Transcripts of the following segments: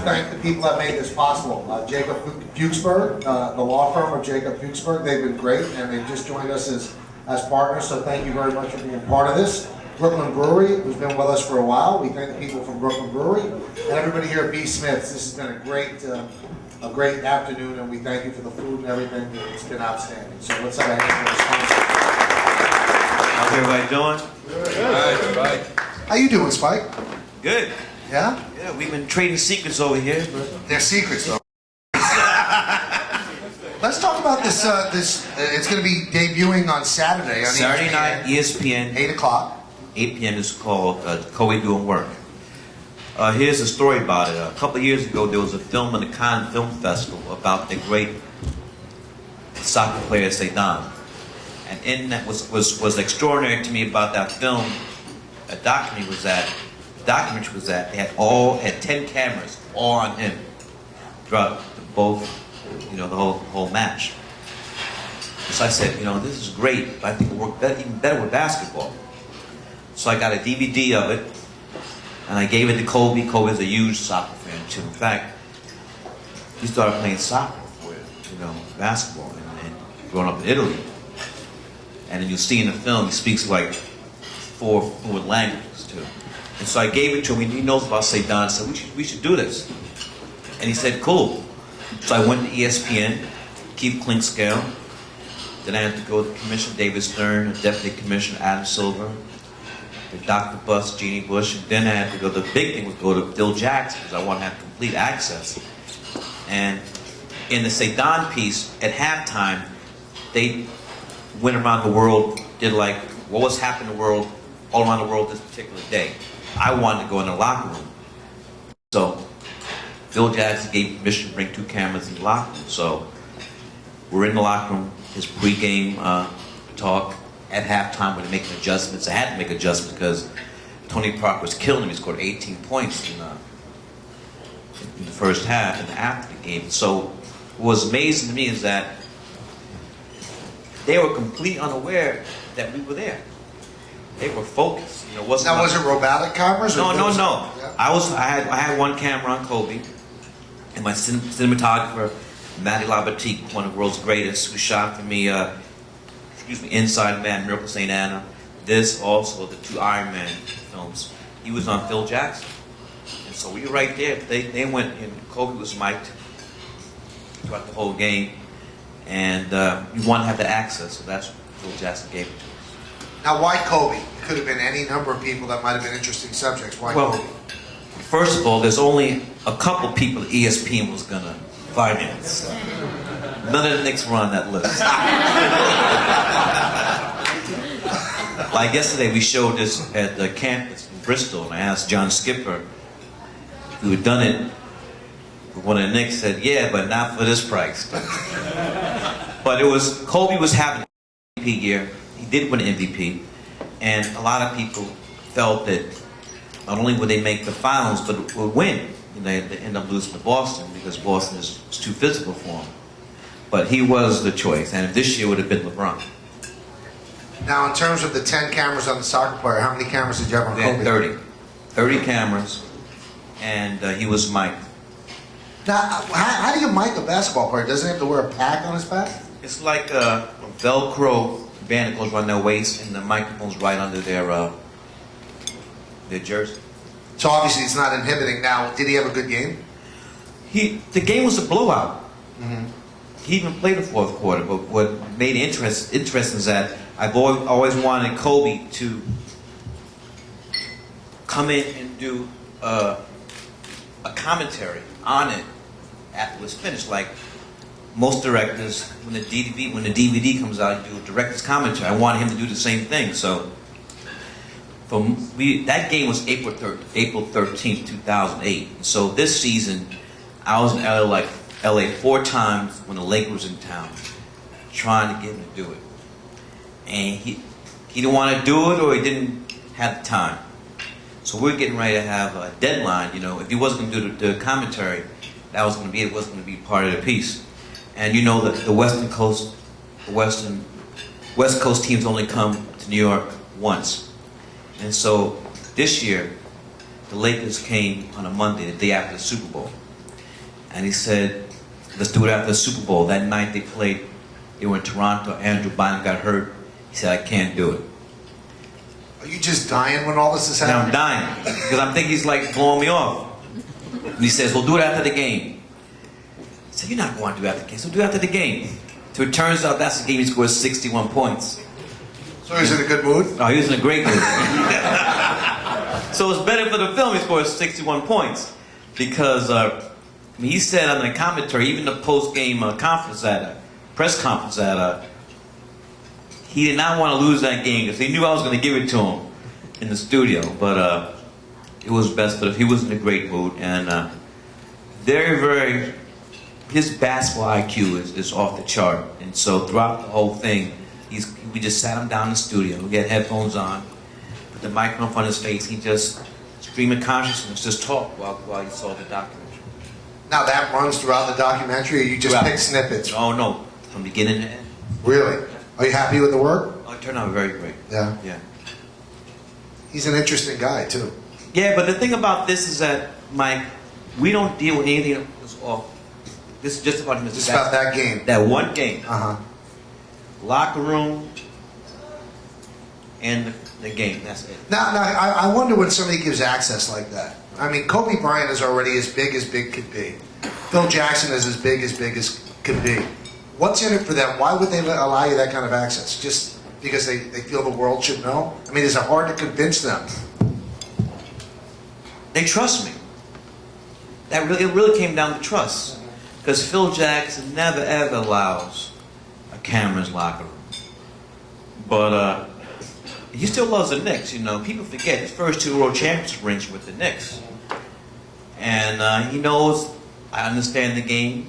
thank the people that made this possible. Jacob Fuchsberg, the law firm of Jacob Fuchsberg, they've been great, and they've just joined us as partners, so thank you very much for being part of this. Brooklyn Brewery, who's been with us for a while. We thank the people from Brooklyn Brewery, and everybody here at B. Smith's. This has been a great afternoon, and we thank you for the food and everything. It's been outstanding. So let's have a hand for the sponsor. How's everybody doing? Good. Right. How you doing, Spike? Good. Yeah? Yeah, we've been trading secrets over here, but They're secrets, though. Let's talk about this. It's going to be debuting on Saturday. On Saturday ESPN, night, ESPN, 8 o'clock. 8 p.m. is called Kobe Doing Work. Here's a story about it. A couple of years ago, there was a film in the Cannes Film Festival about the great soccer player Zidane. And in that was extraordinary to me about that film. A documentary was that they had 10 cameras all on him throughout both, the whole match. So I said, this is great, but I think it would work even better with basketball. So I got a DVD of it, and I gave it to Kobe. Kobe's a huge soccer fan too. In fact, he started playing soccer before, basketball, and growing up in Italy. And then you'll see in the film, he speaks like 4 fluent languages too. And so I gave it to him. He knows about Zidane, so we should do this. And he said, cool. So I went to ESPN, Keith Clinkscale. Then I had to go to Commissioner David Stern, Deputy Commissioner Adam Silver, the Dr. Buss, Jeannie Bush. And then I had to go, the big thing was go to Phil Jackson, because I want to have complete access. And in the Zidane piece, at halftime, they went around the world, did like what was happening in the world, all around the world this particular day. I wanted to go in the locker room. So Phil Jackson gave permission to bring 2 cameras in the locker room. So we're in the locker room, his pregame talk. At halftime, we're making adjustments. I had to make adjustments because Tony Parker was killing him. He scored 18 points in the first half and after the game. So what was amazing to me is that they were completely unaware that we were there. They were focused. Was it robotic cameras? No. Yeah. I had 1 camera on Kobe, and my cinematographer, Matty Labatique, one of the world's greatest, who shot for me, Inside Man, Miracle St. Anna. This also, the 2 Iron Man films. He was on Phil Jackson, and so we were right there. They went, and Kobe was mic'd throughout the whole game. And we want to have the access, so that's what Phil Jackson gave it to us. Now, why Kobe? It could have been any number of people that might have been interesting subjects. Why Kobe? First of all, there's only a couple people ESPN was going to finance. None of the Knicks were on that list. Like yesterday, we showed this at the campus in Bristol, and I asked John Skipper, who had done it for one of the Knicks, said, yeah, but not for this price. But Kobe was having an MVP year. He did win MVP. And a lot of people felt that not only would they make the finals, but would win. They end up losing to Boston because Boston is too physical for him. But he was the choice. And this year would have been LeBron. Now, in terms of the 10 cameras on the soccer player, how many cameras did you have on They Kobe? had 30. 30 cameras. And he was mic'd. Now, how do you mic a basketball player? Doesn't he have to wear a pack on his back? It's like a Velcro band that goes around their waist, and the microphone's right under their jersey. So obviously it's not inhibiting. Now, did he have a good game? The game was a blowout. Mm-hmm. He even played the 4th quarter, but what made it interesting is that I've always wanted Kobe to come in and do a commentary on it after it was finished. Like most directors, when the DVD comes out, you do a director's commentary. I wanted him to do the same thing. So that game was April 13th, 2008. So this season, I was in LA 4 times when the Lakers was in town, trying to get him to do it. And he didn't want to do it, or he didn't have the time. So we're getting ready to have a deadline. If he wasn't going to do the commentary, it wasn't going to be part of the piece. And the West Coast teams only come to New York once. And so this year, the Lakers came on a Monday, the day after the Super Bowl. And he said, let's do it after the Super Bowl. That night they played, they were in Toronto, Andrew Bynum got hurt. He said, I can't do it. Are you just dying when all this is And I'm happening? dying, because I'm thinking he's like blowing me off. And he says, we'll do it after the game. I said, you're not going to do it after the game, so do it after the game. So it turns out that's the game he scores 61 points. So he's in a good mood? Oh, he was in a great mood. So it's better for the film he scores 61 points. Because he said on the commentary, even the post-game conference press conference he did not want to lose that game because he knew I was going to give it to him in the studio. But it was best for him. He was in a great mood. And his basketball IQ is off the chart. And so throughout the whole thing, we just sat him down in the studio. We had headphones on, put the microphone in front of his face. He just stream of consciousness, just talk while you saw the documentary. Now that runs throughout the documentary, or you just pick snippets? Oh no, from beginning to end. Really? Are you happy with the work? Oh, it turned out very great. Yeah. Yeah. He's an interesting guy, too. Yeah, but the thing about this is that, Mike, we don't deal with anything that's off. This is just about him. Just about that game. That one game. Uh-huh. Locker room and the game. That's it. Now I wonder when somebody gives access like that. I mean, Kobe Bryant is already as big could be. Phil Jackson is as big could be. What's in it for them? Why would they allow you that kind of access? Just because they feel the world should know? I mean, is it hard to convince them? They trust me. It really came down to trust. Because Phil Jackson never ever allows a camera in his locker room. But he still loves the Knicks, you know. People forget his first 2 World Championship rings with the Knicks. And he knows I understand the game.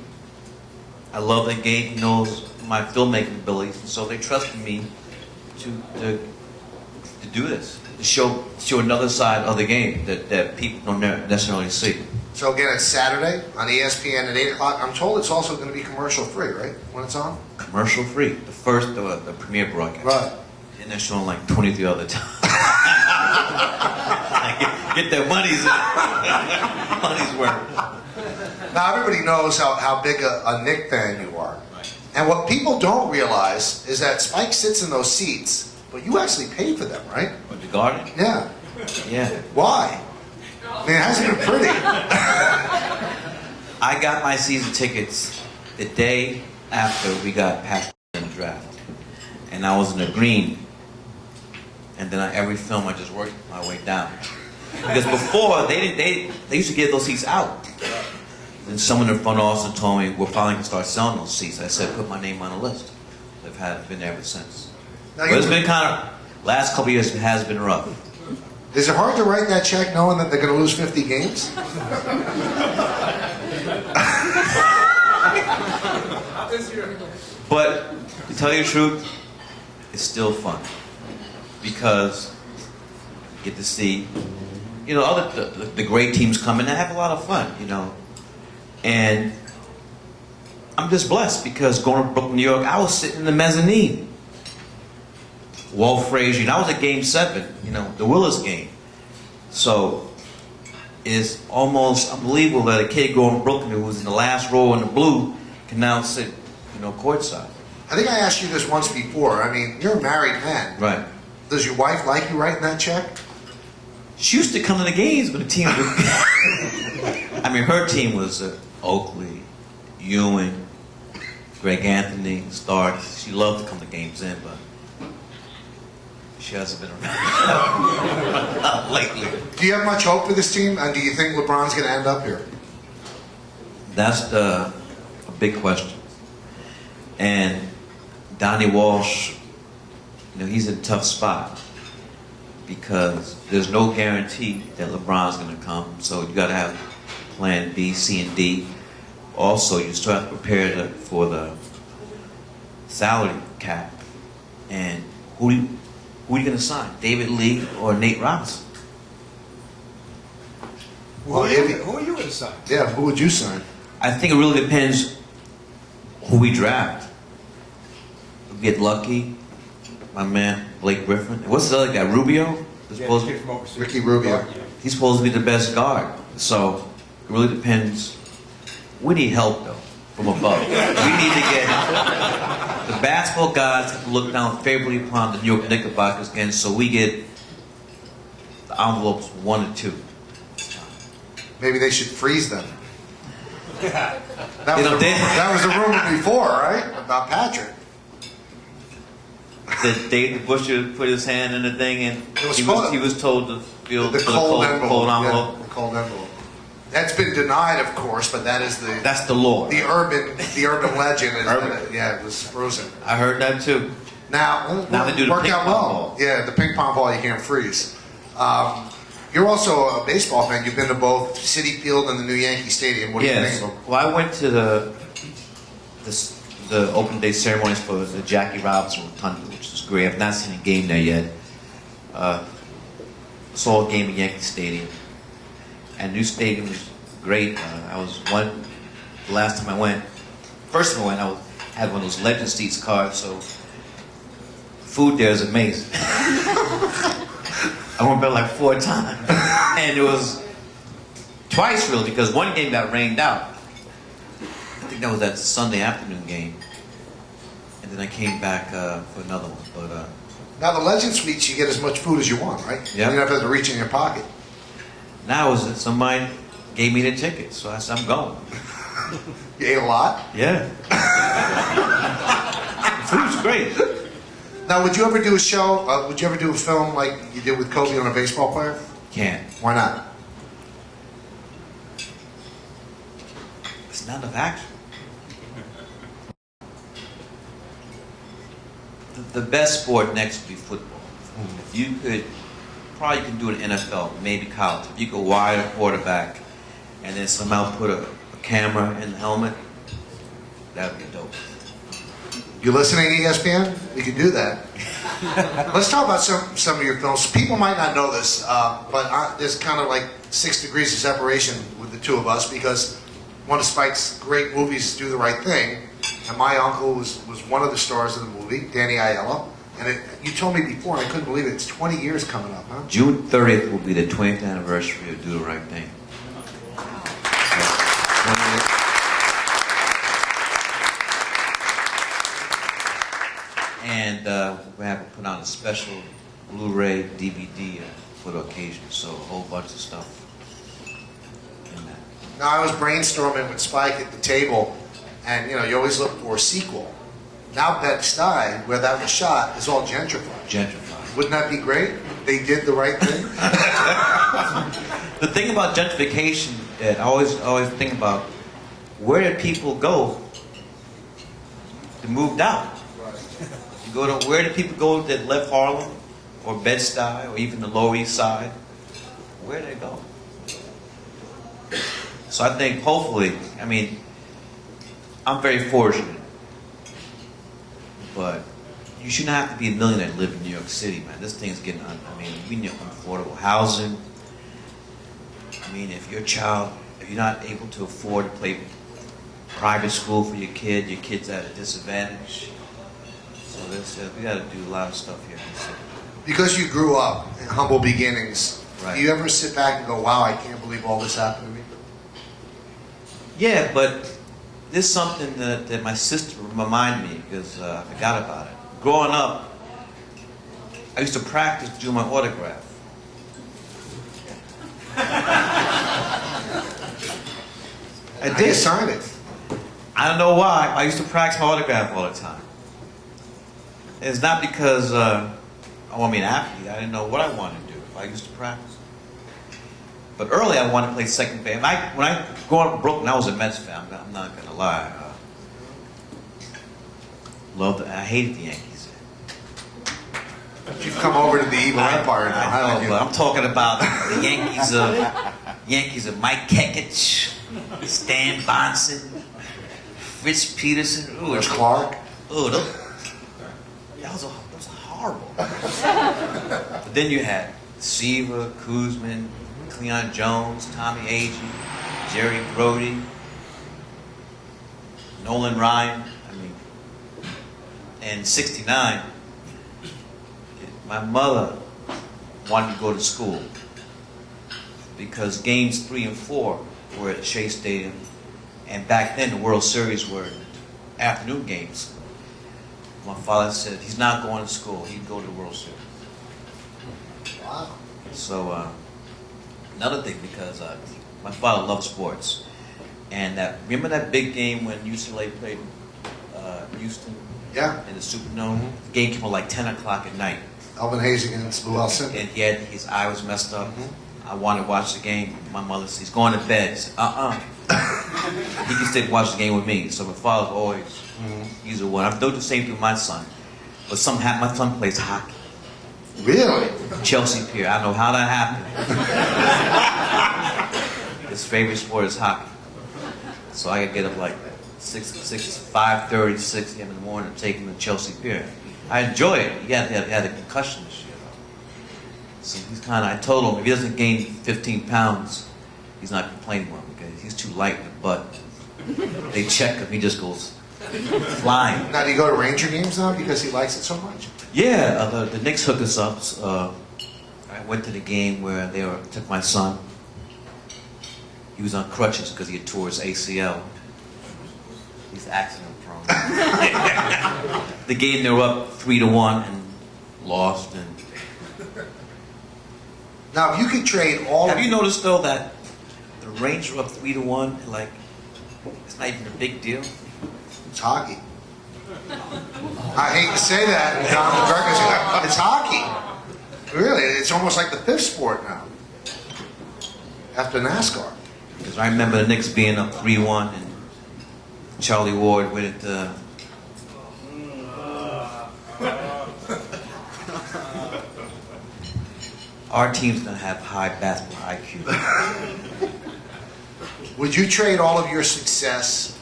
I love the game. He knows my filmmaking abilities. And so they trusted me to do this. To show another side of the game that people don't necessarily see. So again, it's Saturday on ESPN at 8 o'clock. I'm told it's also going to be commercial free, right? When it's on? Commercial free. The premiere broadcast. Right. And they're showing like 23 other times. Get their money's worth. Now everybody knows how big a Knick fan you are. Right. And what people don't realize is that Spike sits in those seats, but you actually pay for them, right? Or the Garden? Yeah. Yeah. Why? I mean, it hasn't been pretty. I got my season tickets the day after we got past the draft. And I was in the green. And then every film I just worked my way down. Because before, they used to give those seats out. And someone in the front office told me, we're finally going to start selling those seats. I said, put my name on the list. I've been there ever since. But it's been last couple of years it has been rough. Is it hard to write that check knowing that they're going to lose 50 games? But to tell you the truth, it's still fun because you get to see, you know, the great teams come in and have a lot of fun, you know, and I'm just blessed because going to Brooklyn, New York, I was sitting in the mezzanine. Walt Frazier, and I was at Game 7, you know, the Willis game. So it's almost unbelievable that a kid going to Brooklyn who was in the last row in the blue can now sit, you know, courtside. I think I asked you this once before. I mean, you're a married man. Right. Does your wife like you writing that check? She used to come to the games, but the team was... I mean, her team was Oakley, Ewing, Greg Anthony, Stark. She loved to come to games in, but she hasn't been around lately. Do you have much hope for this team? And do you think LeBron's going to end up here? That's a big question. And Donnie Walsh, you know, he's in a tough spot because there's no guarantee that LeBron's going to come. So you got to have plan B, C, and D. Also, you still have to prepare for the salary cap. And who are you going to sign? David Lee or Nate Robinson? Well, Who are you going to sign? yeah, who would you sign? I think it really depends who we draft. We get lucky. My man, Blake Griffin. What's the other guy? Rubio? Ricky Rubio. He's supposed to be the best guard. So it really depends We need help though, from above. We need to get the basketball gods to look down favorably upon the New York Knickerbockers again, so we get the envelopes 1 or 2. Maybe they should freeze them. That You was, know, a, they- that was a rumor before, right? About Patrick. That Dave Busher put his hand in the thing, and It was he was told to feel The for cold the cold envelope. Yeah, the cold envelope. That's been denied, of course, but that is the That's the law. the urban legend. Is Urban. that it was frozen. I heard that too. Now Now they do the worked ping out pong well. ball. Yeah, the ping pong ball you can't freeze. You're also a baseball fan. You've been to both Citi Field and the new Yankee Stadium. What do you Yes. think of them? Well, I went to the open day ceremonies for the Jackie Robinson Rotunda, which was great. I've not seen a game there yet. Saw a game at Yankee Stadium, and new stadium was great. I was the last time I went. First time I went, had one of those legend seats cards, so food there is amazing. I went there like 4 times, and it was twice really because one game got rained out. I think that was that Sunday afternoon game, and then I came back for another one. But Now the Legend Suites, you get as much food as you want, right? Yeah. You don't have to reach in your pocket. now is that somebody gave me the ticket, so I said I'm going. You ate a lot. Yeah, the food's great. Now, would you ever do a show? Would you ever do a film like you did with Kobe on a baseball player? Can't. Why not? It's not enough action. The best sport next would be football. If you could, probably you can do it in NFL, maybe college. If you could wire a quarterback and then somehow put a camera in the helmet, that would be dope. You listening, ESPN? We can do that. Let's talk about some of your films. People might not know this, but there's kind of like 6 degrees of separation with the two of us because one of Spike's great movies, Do the Right Thing, and my uncle was one of the stars of the movie, Danny Aiello. And you told me before, and I couldn't believe it, it's 20 years coming up, huh? June 30th will be the 20th anniversary of Do the Right Thing. So, 20 years. And we have to put on a special Blu-ray DVD for the occasion, so a whole bunch of stuff in that. Now, I was brainstorming with Spike at the table, and you always look for a sequel. Now Bed-Stuy, where that was shot, is all gentrified. Gentrified. Wouldn't that be great? They did the right thing. The thing about gentrification, Ed, I always think about, where did people go that moved out? You go to, where did people go that left Harlem or Bed-Stuy or even the Lower East Side? Where did they go? So I think hopefully, I mean, I'm very fortunate, but you shouldn't have to be a millionaire to live in New York City, man. This thing's getting, I mean, we need affordable housing. I mean, if you're not able to afford to play private school for your kid's at a disadvantage. So we got to do a lot of stuff here in the city. Because you grew up in humble beginnings, Right. do you ever sit back and go, wow, I can't believe all this happened to me? Yeah, but there's something that my sister reminded me because I forgot about it. Growing up, I used to practice to do my autograph. I I did. just signed it. I don't know why. I used to practice my autograph all the time. It's not because I want to be an athlete. I didn't know what I wanted to do. I used to practice. But early, I wanted to play second base. When I growing up in Brooklyn, I was a Mets fan. I'm not gonna lie. I hated the Yankees. You've come over to the evil empire now, I haven't know, you? but I'm talking about the Yankees of Mike Kekich, Stan Bonson, Fritz Peterson. Ooh, George Clark. Ooh, that was horrible. But then you had Seaver, Kuzman, Cleon Jones, Tommy Agee, Jerry Brody, Nolan Ryan. I mean, in '69, my mother wanted to go to school because games 3 and 4 were at Shea Stadium And back then, the World Series were afternoon games. My father said he's not going to school. He'd go to the World Series. Wow. So another thing, because my father loved sports, and remember that big game when UCLA played Houston Yeah. in the Superdome? The game came on like 10 o'clock at night, Elvin Hayes against Lou Alcindor. and his eye was messed up. I wanted to watch the game. My mother said, he's going to bed. I said, he can stay to watch the game with me. So my father's always, he's the one. I'm doing the same thing with my son. But my son plays hockey. Really? Chelsea Pier. I don't know how that happened. His favorite sport is hockey. So I could get up like 5:30, 6 a.m. in the morning and take him to Chelsea Pier. I enjoy it. He had a concussion this year. So he's I told him if he doesn't gain 15 pounds, he's not complaining more because he's too light in the butt. They check him, he just goes flying. Now, do you go to Ranger games now because he likes it so much? Yeah, the Knicks hooked us up. I went to the game where took my son. He was on crutches because he had tore his ACL. He's accident prone. The game, they were up 3-1 and lost. And Now, if you could trade all... have you noticed though that the Rangers were up 3-1? And like, it's not even a big deal. It's hockey. I hate to say that, John McGregor. It's hockey. Really, it's almost like the fifth sport now. After NASCAR. Because I remember the Knicks being up 3-1 and Charlie Ward with it. Our team's gonna have high basketball IQ. Would you trade all of your success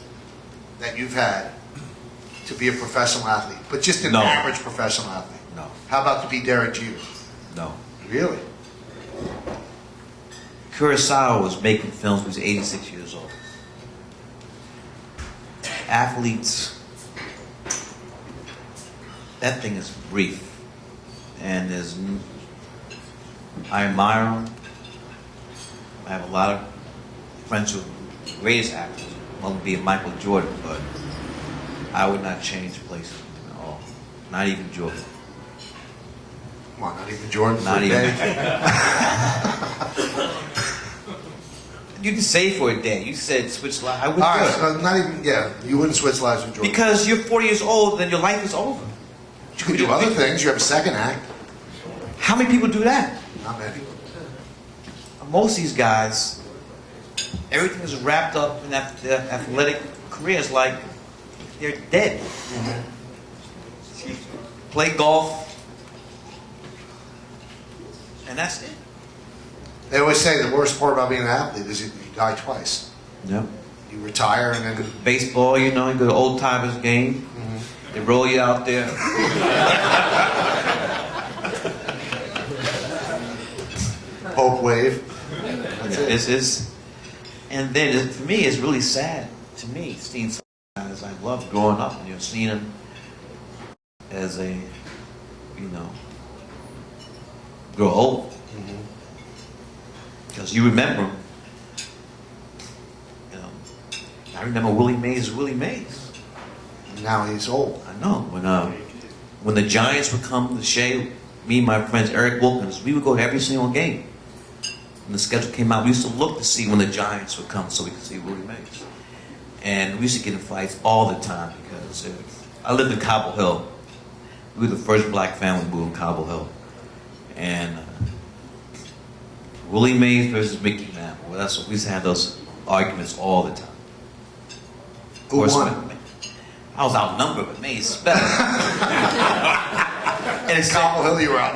that you've had to be a professional athlete, but just an No. average professional athlete? No, How about to be Derek Jeter? no. Really? Kurosawa was making films when he was 86 years old. Athletes, that thing is brief. And I admire them. I have a lot of friends who are the greatest athletes. One would be Michael Jordan, but I would not change places with him at all. Not even Jordan. Come on, not even Jordan. Not for a even. day? You didn't say for a day. You said switch lives. I would All do right, it. so not even. Yeah, you wouldn't switch lives with Jordan. Because you're 40 years old, then your life is over. You could do other things. You have a second act. How many people do that? Not many. Most of these guys, everything is wrapped up in their athletic careers like they're dead. Play golf, and that's it. They always say the worst part about being an athlete is you die twice. Yep. You retire and then Baseball, you go to old timers game. They roll you out there. Hope wave. And then for me, it's really sad to me seeing some guys I loved growing up, and seeing them as a, grow old. Because you remember them. I remember Willie Mays. Now he's old. I know when the Giants would come to Shea, me and my friends Eric Wilkins, we would go to every single game. When the schedule came out, we used to look to see when the Giants would come so we could see Willie Mays. And we used to get in fights all the time because I lived in Cobble Hill. We were the first black family to move in Cobble Hill. And Willie Mays versus Mickey Mantle. Well, that's what we used to have those arguments all the time. Of Who course, won? I was outnumbered, but Mays is better. And it's Cobble Hill, you were out.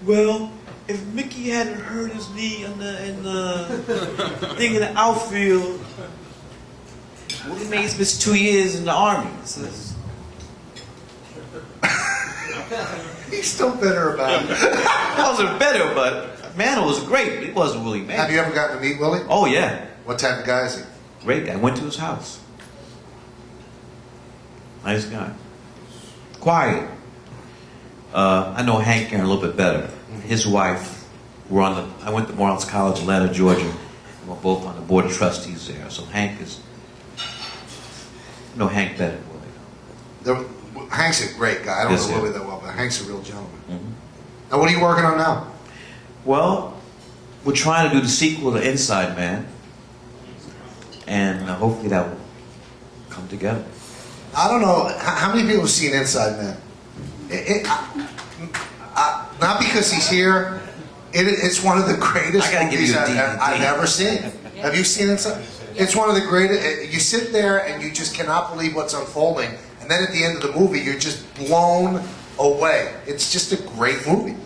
well, if Mickey hadn't hurt his knee in the thing in the outfield, Willie Mays missed 2 years in the Army. He's still bitter about it. I wasn't better, but Mantle was great. But he wasn't Willie Mays. Have you ever gotten to meet Willie? Oh yeah, What type of guy is he? great guy. Went to his house. Nice guy. Quiet. I know Hank Aaron a little bit better. His wife, I went to Morehouse College, Atlanta, Georgia. we're both on the board of trustees there. So Hank is, Hank better. Hank's a great guy. I don't Yes, know yeah. Willie that well, but Hank's a real gentleman. Mhm. Now, what are you working on now? Well, we're trying to do the sequel to Inside Man, and hopefully that will come together. I don't know how many people have seen Inside Man. Not because he's here. It's one of the greatest I gotta give movies you a I've DVD. ever seen. Have you seen Inside? It's one of the greatest. You sit there and you just cannot believe what's unfolding, and then at the end of the movie, you're just blown away. It's just a great movie.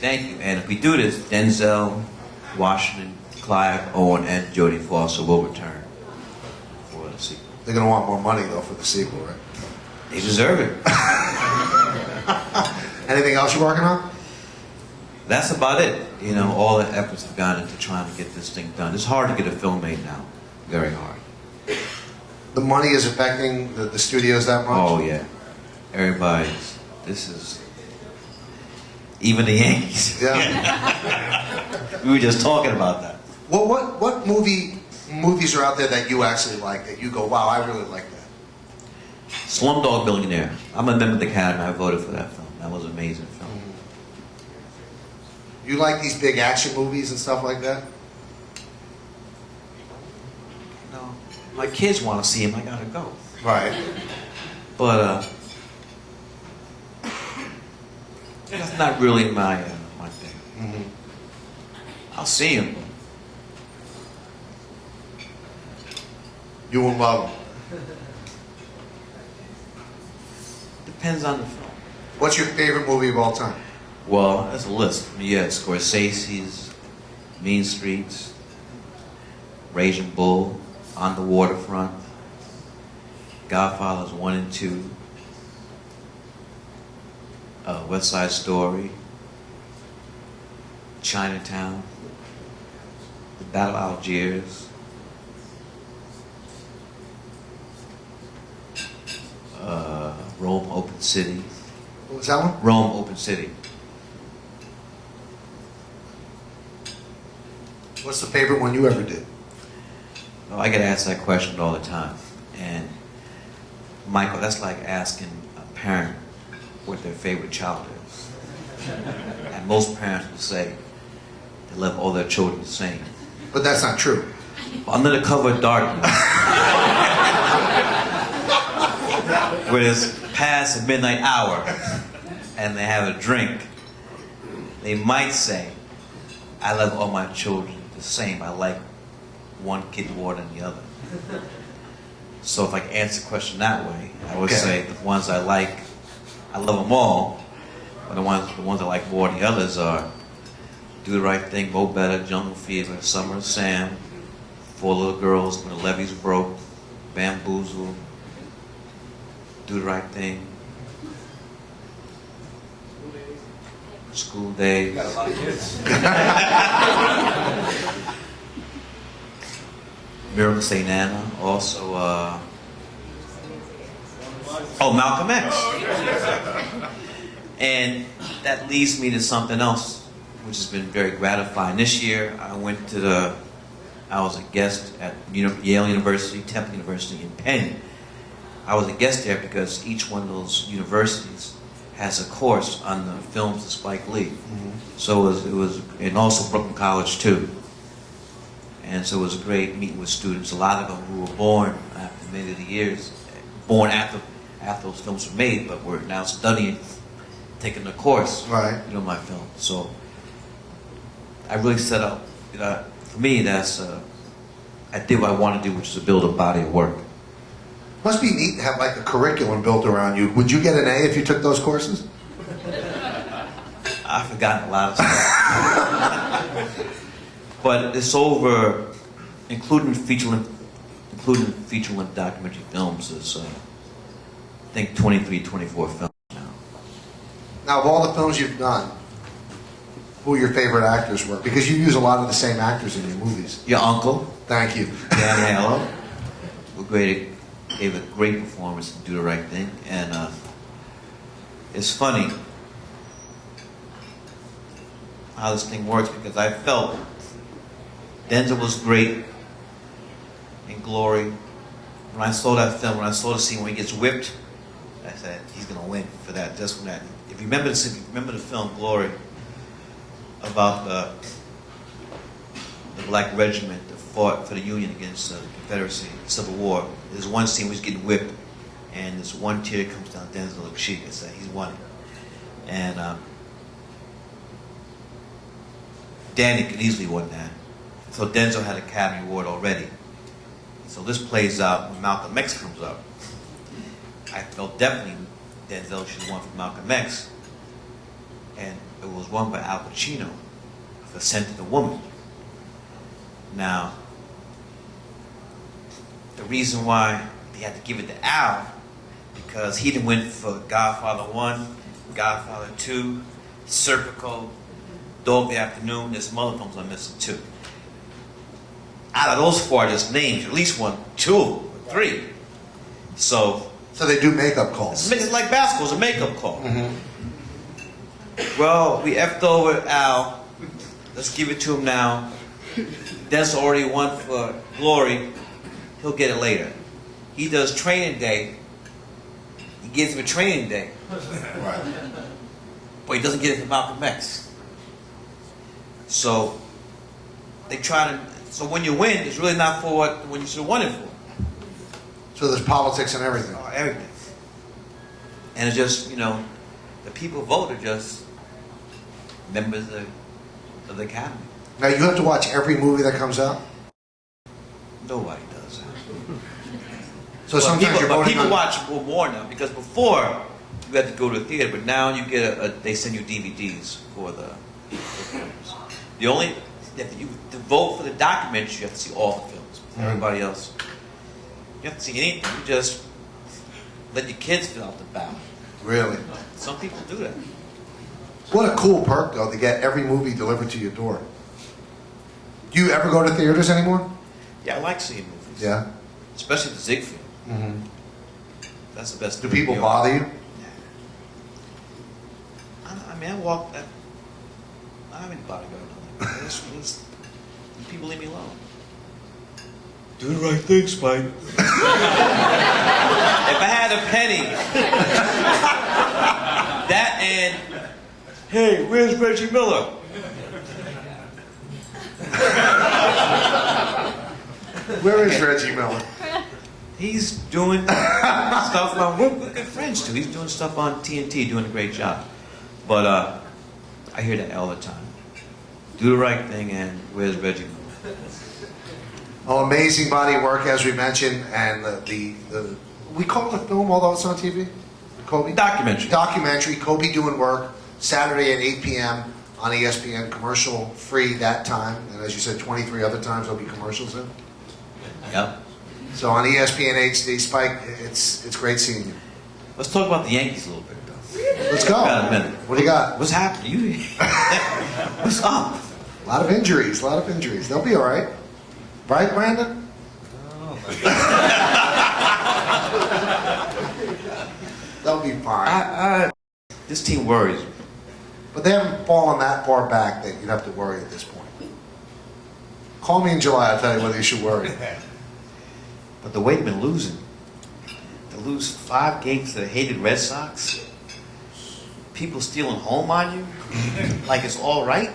Thank you. And if we do this, Denzel Washington, Clive Owen, and Jodie Foster will return for the sequel. They're gonna want more money though for the sequel, right? They deserve it. Anything else you're working on? That's about it. All the efforts have gone into trying to get this thing done. It's hard to get a film made now. Very hard. The money is affecting the studios that much? Oh, yeah. Everybody's, even the Yankees. Yeah. We were just talking about that. What movies are out there that you actually like, that you go, wow, I really like that? Slumdog Millionaire. I'm a member of the Academy. I voted for that film. That was an amazing film. You like these big action movies and stuff like that? No. My kids want to see him. I gotta go. Right. But that's not really my thing. Mm-hmm. I'll see him. You won't love them. Depends on the film. What's your favorite movie of all time? Well, that's a list. Yeah, Scorsese's, Mean Streets, Raging Bull, On the Waterfront, Godfathers 1 and 2, West Side Story, Chinatown, The Battle of Algiers, Rome Open City. What was that one? Rome Open City. What's the favorite one you ever did? Oh, I get asked that question all the time. And Michael, that's like asking a parent what their favorite child is. And most parents will say they love all their children the same. But that's not true. Under the cover of darkness, where it's past the midnight hour and they have a drink, they might say, I love all my children the same. I like one kid more than the other. So if I can answer the question that way, I would say the ones I like, I love them all, but the ones I like more than the others are Do the Right Thing, Mo Better, Jungle Fever, Summer of Sam, Four Little Girls, When the Levees Broke, Bamboozle, Do the Right Thing, School Days. You got a lot of kids. Miracle St. Anna, also, Malcolm X. And that leads me to something else, which has been very gratifying. This year, I was a guest at Yale University, Temple University, and Penn. I was a guest there because each one of those universities has a course on the films of Spike Lee. Mm-hmm. So it was, and also Brooklyn College too. And so it was great meeting with students, a lot of them who were born after many of the years, born after those films were made, but were now studying, taking the course, Right. my film. So I really set up, for me, I did what I wanted to do, which is to build a body of work. Must be neat to have like a curriculum built around you. Would you get an A if you took those courses? I've forgotten a lot of stuff. But it's over, including feature-length documentary films, is I think 23, 24 films now. Now, of all the films you've done, who your favorite actors were? Because you use a lot of the same actors in your movies. Your uncle, Thank you. Dan Halo, gave a great performance in Do the Right Thing. And it's funny how this thing works, because I felt Denzel was great in Glory. When I saw that film, when I saw the scene when he gets whipped, I said he's gonna win for that. Just from that. If you remember the film Glory about the black regiment that fought for the Union against the Confederacy, Civil War. There's one scene where he's getting whipped, and there's one tear comes down Denzel's cheek and says he's won it. And Danny could easily win that. So Denzel had an Academy Award already. So this plays out when Malcolm X comes up. I felt definitely Denzel should have won for Malcolm X. And it was won by Al Pacino for Scent of the Woman. Now, the reason why they had to give it to Al, because he didn't win for Godfather 1, Godfather 2, Serpico, Dog Day Afternoon, there's some other films I'm missing too. Out of those four I just named, at least one, 2, 3. So they do makeup calls. it's like basketball, it's a makeup call. Mm-hmm. Well, we effed over Al. Let's give it to him now. Denzel already won for Glory. He'll get it later. He does Training Day. He gives him a Training Day. Right. But he doesn't get it for Malcolm X. So they try to. So when you win, it's really not for when you should have won it for. So there's politics and everything. Everything. And it's just, the people vote are just members of the Academy. Now you have to watch every movie that comes out. Nobody does that. So sometimes you're voting people on... watch more now, because before you had to go to a theater, but now you get they send you DVDs for the films. The only to vote for the documentaries, you have to see all the films. Everybody else, you have to see anything. You just let your kids fill out the ballot. Really? Some people do that. What a cool perk, though, to get every movie delivered to your door. Do you ever go to theaters anymore? Yeah, I like seeing movies. Yeah. Especially the Ziegfeld. Mm-hmm. That's the best. Do movie people ever. bother you? I mean, I walk that. I haven't any bodyguard. People leave me alone. Do the right thing, Spike. If I had a penny, that and hey, where's Reggie Miller? Where is Reggie Miller? He's doing stuff on. We're good friends too. He's doing stuff on TNT, doing a great job. But I hear that all the time. Do the right thing, and where's Reggie Miller? Oh, amazing body of work, as we mentioned, and the we call it a film, although it's on TV. Kobe Documentary. Documentary. Kobe doing work. Saturday at 8 p.m. on ESPN, commercial free that time, and as you said, 23 other times there'll be commercials in. Yep. So on ESPN HD, Spike, it's great seeing you. Let's talk about the Yankees a little bit, though. Let's go. Got a minute. What do you got? What's happening? What's up? A lot of injuries. They'll be all right. Right, Brandon? They'll be fine. This team worries me. But they haven't fallen that far back that you'd have to worry at this point. Call me in July, I'll tell you whether you should worry. But the way they've been losing, to lose 5 games to the hated Red Sox, people stealing home on you, like it's all right.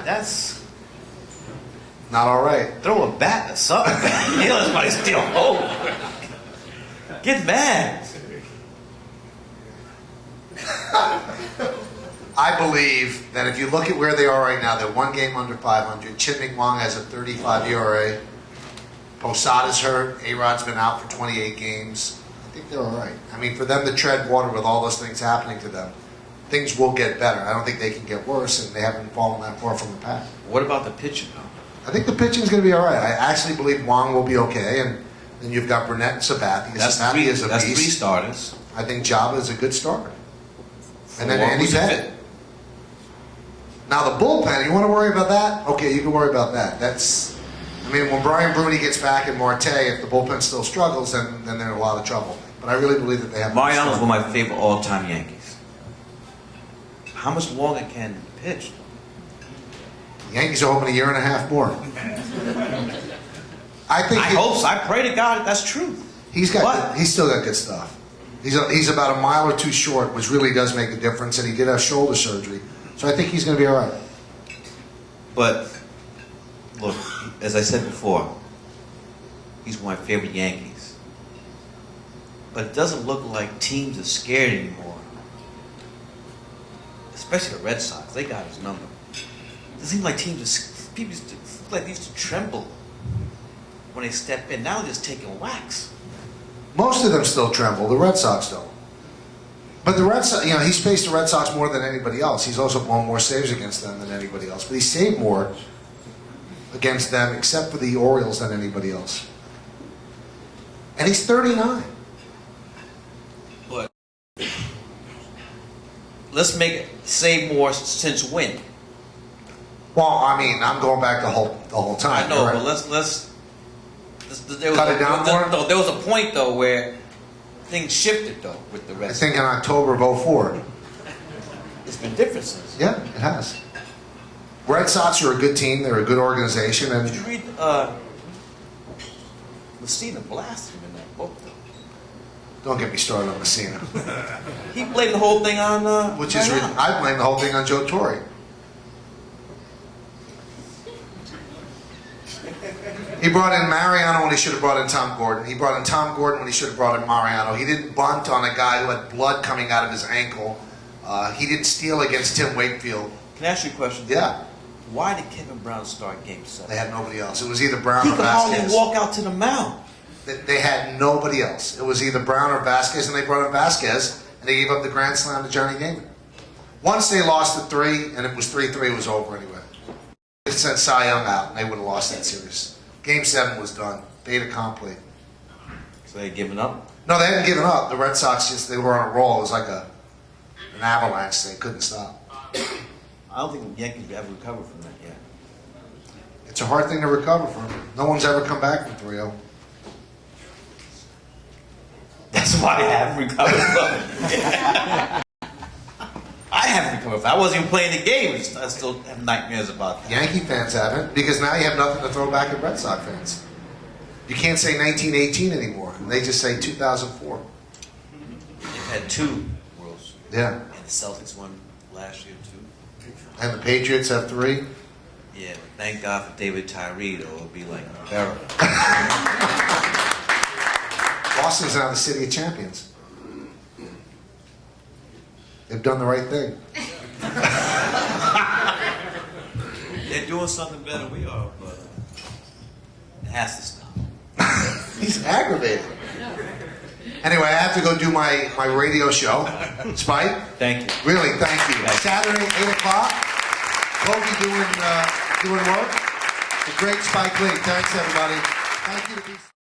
That's Not all right. throw a bat or something. You know, somebody steal home. Get mad. I believe that if you look at where they are right now, they're 1 game under 500. Chien-Ming Wang has a 35 ERA. Posada's hurt. A-Rod's been out for 28 games. I think they're all right. I mean, for them to tread water with all those things happening to them, things will get better. I don't think they can get worse, and they haven't fallen that far from the pack. What about the pitching, though? I think the pitching's going to be all right. I actually believe Wang will be okay, and then you've got Burnett and Sabathia. That's Sabathia is a that's 3 beast. starters. I think Java is a good starter. And then Who's Andy fit? Pettit. Now the bullpen, you want to worry about that? Okay, you can worry about that. That's, I mean, when Brian Bruni gets back and Marte, if the bullpen still struggles, then they're in a lot of trouble. But I really believe that they have. Mariano's one of my favorite all-time Yankees. How much longer can he pitch? Yankees are hoping a year and a half more. I think I hope so. I pray to God that's true. he's still got good stuff. He's about a mile or two short, which really does make a difference, and he did have shoulder surgery. So I think he's going to be all right. But look, as I said before, he's one of my favorite Yankees. But it doesn't look like teams are scared anymore. Especially the Red Sox. They got his number. It seems like people used to tremble when they step in. Now they're just taking whacks. Most of them still tremble. The Red Sox don't. But the Red Sox, he's faced the Red Sox more than anybody else. He's also blown more saves against them than anybody else. But he saved more against them, except for the Orioles, than anybody else. And he's 39. But let's make it save more since when? Well, I mean, I'm going back the whole time. I know, right? but let's Cut it down more? No, there was a point though where things shifted though with the I Red Sox. think in October of 04. It's been different since. Yeah, it has. Red Sox are a good team. They're a good organization. And Did you read Messina blasted him in that book though? don't get me started on Messina. He blamed the whole thing on Mariano. I blame the whole thing on Joe Torre. He brought in Mariano when he should have brought in Tom Gordon. He brought in Tom Gordon when he should have brought in Mariano. He didn't bunt on a guy who had blood coming out of his ankle. He didn't steal against Tim Wakefield. Can I ask you a question? Yeah, Why did Kevin Brown start Game 7? they had nobody else. It was either Brown He or could hardly Vasquez. walk out to the mound. They had nobody else. It was either Brown or Vasquez, and they brought in Vasquez, and they gave up the grand slam to Johnny Damon. Once they lost at 3, and it was 3-3, it was over anyway. They sent Cy Young out, and they would have lost that series. Game 7 was done. Fait accompli. So they had given up? No, they hadn't given up. The Red Sox they were on a roll. It was like an avalanche. They couldn't stop. I don't think the Yankees will ever recover from that yet. It's a hard thing to recover from. No one's ever come back from 3-0. That's why I haven't recovered from it. I haven't recovered from it. I wasn't even playing the game. I still have nightmares about that. Yankee fans haven't, because now you have nothing to throw back at Red Sox fans. You can't say 1918 anymore. They just say 2004. They've had 2 Worlds. Yeah. And the Celtics won last year too. And the Patriots have 3. Yeah, but thank God for David Tyree, though. It'll be like a barrel. Boston's now the city of champions. They've done the right thing. They're doing something better than we are, but it has to stop. He's aggravated. Anyway, I have to go do my radio show. Spike? Thank you. Really, thank you. Saturday, 8 o'clock. Kobe doing work. The great Spike Lee. Thanks, everybody. Thank you to be...